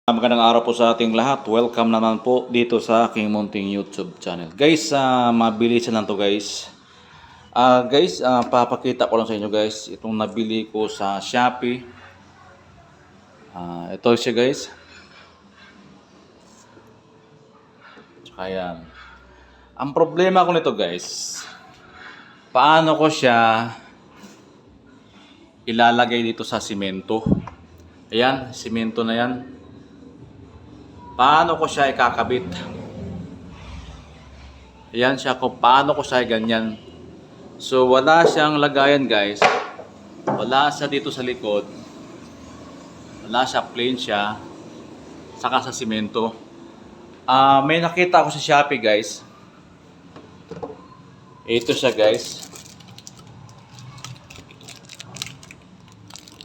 Magandang araw po sa ating lahat. Welcome naman po dito sa aking munting YouTube channel. Guys, mabilisan lang to guys. Papakita ko lang sa inyo guys. Itong nabili ko sa Shopee. Ito siya guys. Ayan. Ang problema ko nito guys, paano ko siya ilalagay dito sa simento. Ayan, simento na yan. Paano ko siya ikakabit? Ayan siya kung paano ko siya ganyan. So wala siyang lagayan guys. Wala siya dito sa likod. Wala siya, plain siya. Saka sa simento. May nakita ako sa Shopee guys. Ito siya guys.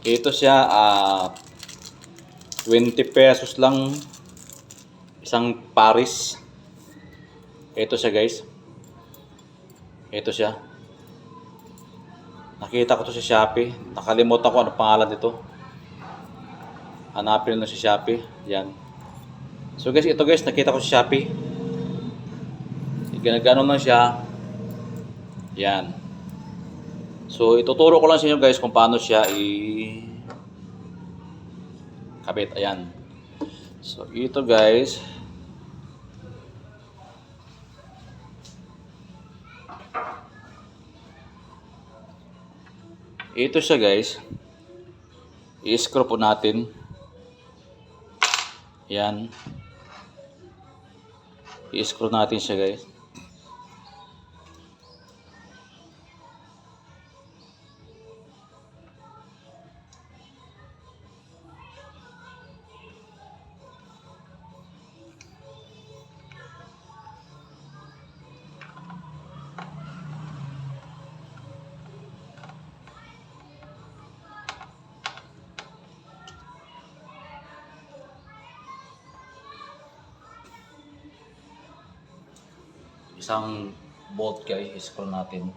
Ito siya 20 pesos lang isang paris. Ito siya guys. Ito siya. Nakita ko to sa Shopee. Nakalimutan ko ano pangalan nito. Hanapin na sa Shopee. Yan. So guys, ito guys, nakita ko sa Shopee. Ganagano lang siya. Yan. So ituturo ko lang sa inyo guys kung paano siya kabit. Ayan. So ito guys. Ito siya guys. I-screw po natin. Yan. I-screw natin siya guys. Isang bolt guys, i-screw natin.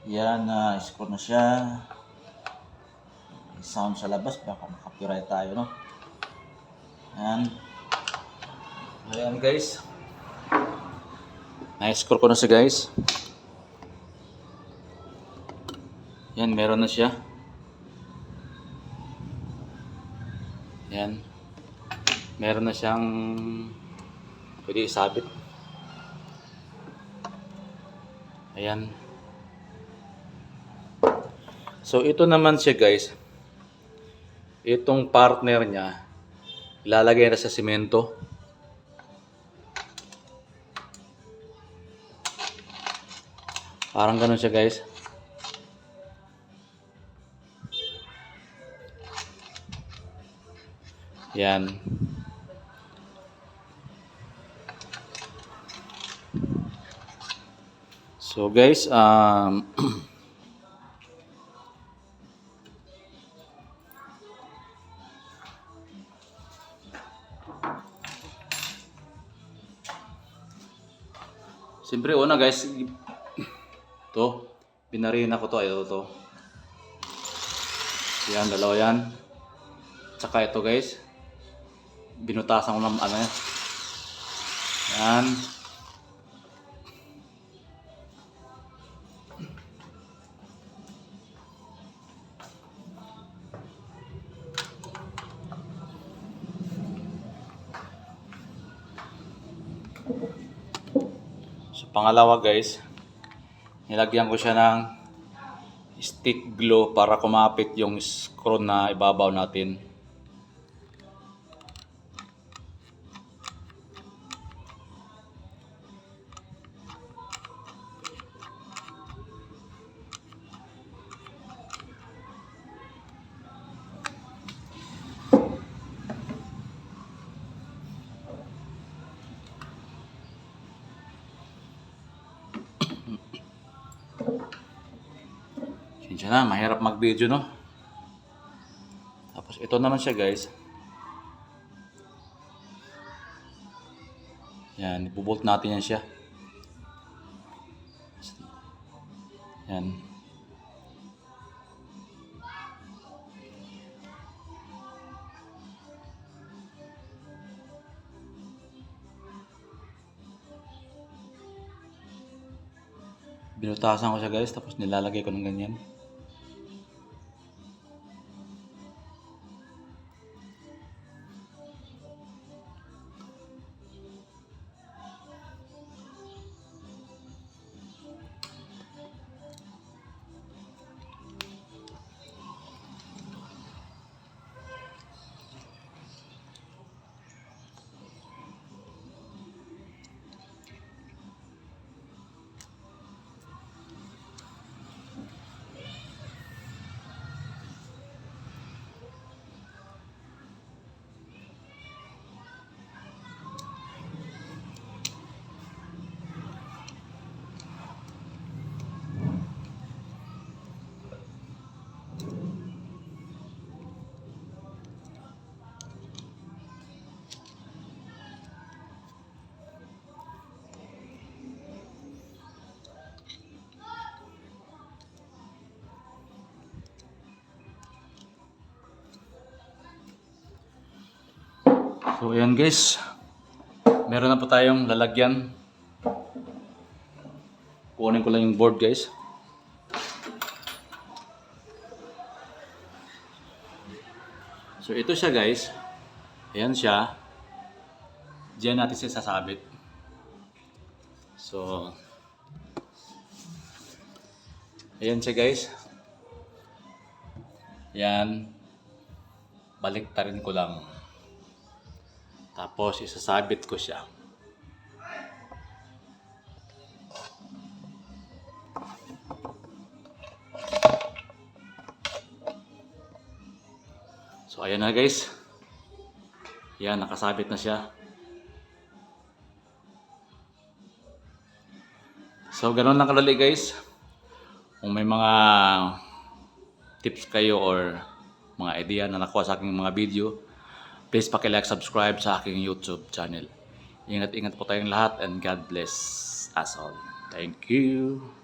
Yan, screw na siya. Sound sa labas, baka makapiright tayo, no? Ayan. Ayan guys. Na-screw ko na siya guys. Yan, meron na siya. Yan. Meron na siyang pwede isabit. Ayan. So ito naman siya guys. Itong partner niya ilalagay na sa simento. Parang ganun siya guys. Yan. So guys, siyempre una guys, to, binarina ko to, ito to. Yan, dalawa yan. Tsaka ito guys, binutasan ko ng ano yan. Yan. So pangalawa guys, nilagyan ko siya ng stick glue para kumapit yung screw na ibabaw natin. Siya na, mahirap mag-video, no? Tapos ito naman siya guys. Yan, ibubolt natin yan siya. Yan. Nilutasan ko siya guys, tapos nilalagay ko ng ganyan. So ayan guys, meron na po tayong lalagyan. Kunin ko lang yung board guys. So ito siya guys, ayan siya. Diyan natin siya sasabit. So ayan siya guys. Yan, baliktarin ko lang. Tapos isasabit ko siya. So ayan na guys. Yan, nakasabit na siya. So ganoon lang kadali guys. Kung may mga tips kayo or mga idea na nakuha sa aking mga video, please paki-like, subscribe sa aking YouTube channel. Ingat-ingat po tayong lahat and God bless us all. Thank you.